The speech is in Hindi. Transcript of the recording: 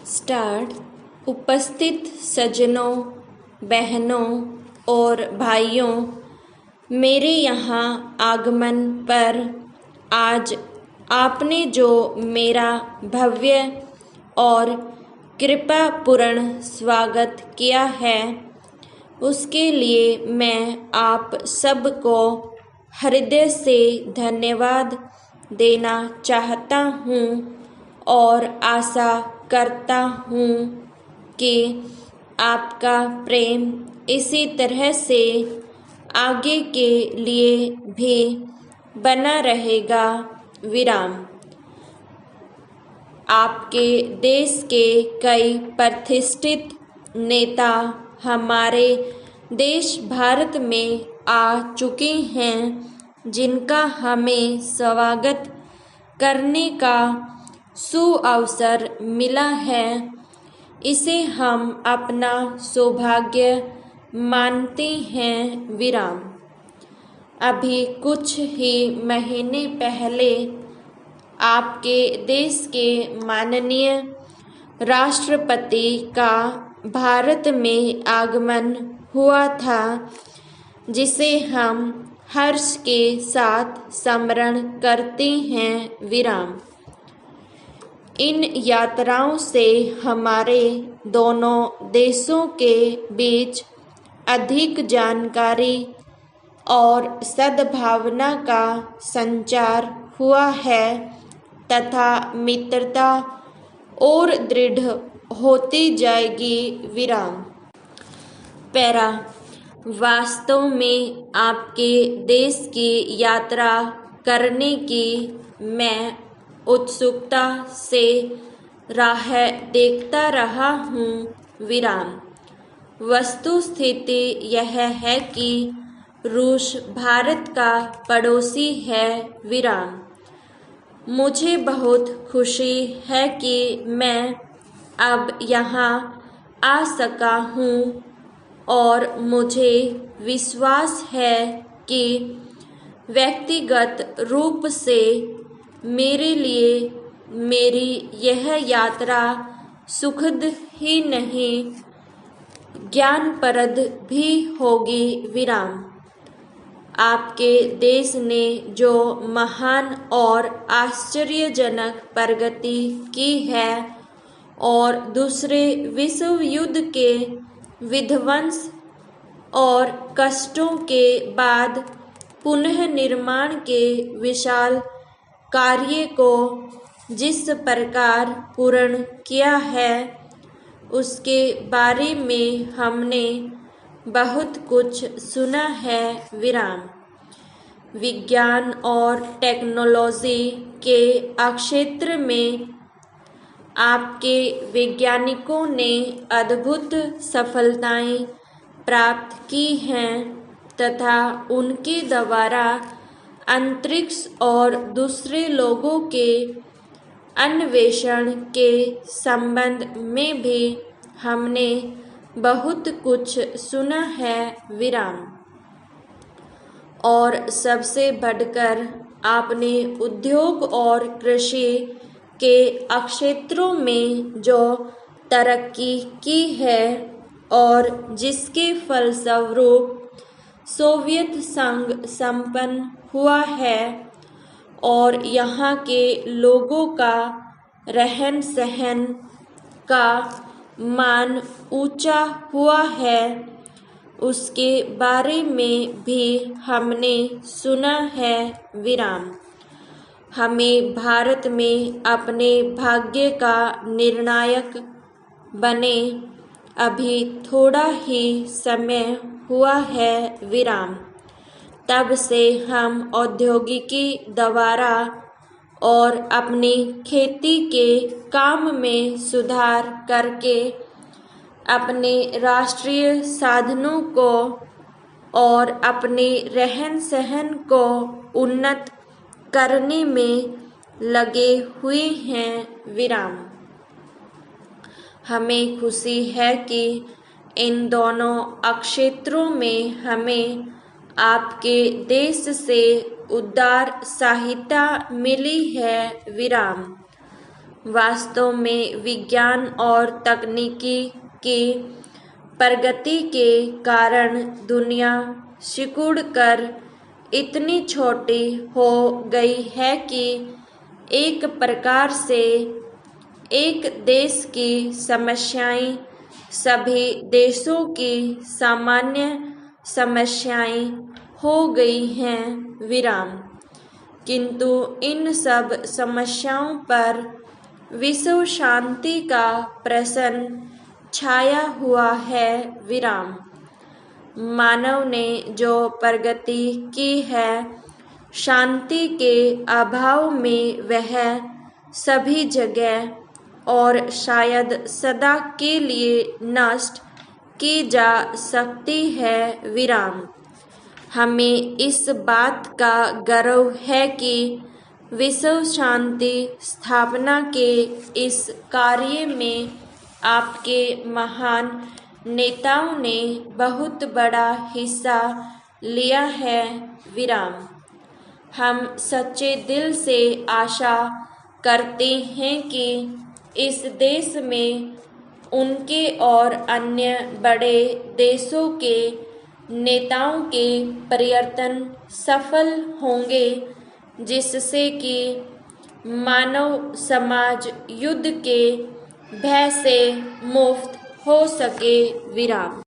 स्टार्ट। उपस्थित सज्जनों, बहनों और भाइयों, मेरे यहाँ आगमन पर आज आपने जो मेरा भव्य और कृपापूर्ण स्वागत किया है, उसके लिए मैं आप सबको हृदय से धन्यवाद देना चाहता हूँ और आशा करता हूँ कि आपका प्रेम इसी तरह से आगे के लिए भी बना रहेगा। विराम। आपके देश के कई प्रतिष्ठित नेता हमारे देश भारत में आ चुके हैं, जिनका हमें स्वागत करने का सुअवसर मिला है। इसे हम अपना सौभाग्य मानते हैं। विराम। अभी कुछ ही महीने पहले आपके देश के माननीय राष्ट्रपति का भारत में आगमन हुआ था, जिसे हम हर्ष के साथ स्मरण करते हैं। विराम। इन यात्राओं से हमारे दोनों देशों के बीच अधिक जानकारी और सद्भावना का संचार हुआ है तथा मित्रता और दृढ़ होती जाएगी। विराम। पैरा। वास्तव में आपके देश की यात्रा करने की मैं उत्सुकता से राह देखता रहा हूँ। विराम। वस्तुस्थिति यह है कि रूस भारत का पड़ोसी है। विराम। मुझे बहुत खुशी है कि मैं अब यहाँ आ सका हूँ और मुझे विश्वास है कि व्यक्तिगत रूप से मेरे लिए मेरी यह यात्रा सुखद ही नहीं, ज्ञानप्रद भी होगी। विराम। आपके देश ने जो महान और आश्चर्यजनक प्रगति की है और दूसरे विश्व युद्ध के विध्वंस और कष्टों के बाद पुनः निर्माण के विशाल कार्य को जिस प्रकार पूर्ण किया है, उसके बारे में हमने बहुत कुछ सुना है। विराम। विज्ञान और टेक्नोलॉजी के क्षेत्र में आपके वैज्ञानिकों ने अद्भुत सफलताएं प्राप्त की हैं तथा उनके द्वारा अंतरिक्ष और दूसरे लोगों के अन्वेषण के संबंध में भी हमने बहुत कुछ सुना है। विराम। और सबसे बढ़कर आपने उद्योग और कृषि के क्षेत्रों में जो तरक्की की है और जिसके फलस्वरूप सोवियत संघ संपन्न हुआ है और यहाँ के लोगों का रहन सहन का मान ऊंचा हुआ है, उसके बारे में भी हमने सुना है। विराम। हमें भारत में अपने भाग्य का निर्णायक बने अभी थोड़ा ही समय हुआ है। विराम। तब से हम औद्योगिकी द्वारा और अपनी खेती के काम में सुधार करके अपने राष्ट्रीय साधनों को और अपने रहन सहन को उन्नत करने में लगे हुए हैं। विराम। हमें खुशी है कि इन दोनों क्षेत्रों में हमें आपके देश से उदार सहायता मिली है। विराम। वास्तव में विज्ञान और तकनीकी की प्रगति के कारण दुनिया सिकुड़कर इतनी छोटी हो गई है कि एक प्रकार से एक देश की समस्याएं सभी देशों की सामान्य समस्याएं हो गई हैं। विराम। किंतु इन सब समस्याओं पर विश्व शांति का प्रश्न छाया हुआ है। विराम। मानव ने जो प्रगति की है, शांति के अभाव में वह सभी जगह और शायद सदा के लिए नष्ट की जा सकती है। विराम। हमें इस बात का गर्व है कि विश्व शांति स्थापना के इस कार्य में आपके महान नेताओं ने बहुत बड़ा हिस्सा लिया है। विराम। हम सच्चे दिल से आशा करते हैं कि इस देश में उनके और अन्य बड़े देशों के नेताओं के प्रयत्न सफल होंगे, जिससे कि मानव समाज युद्ध के भय से मुक्त हो सके। विराम।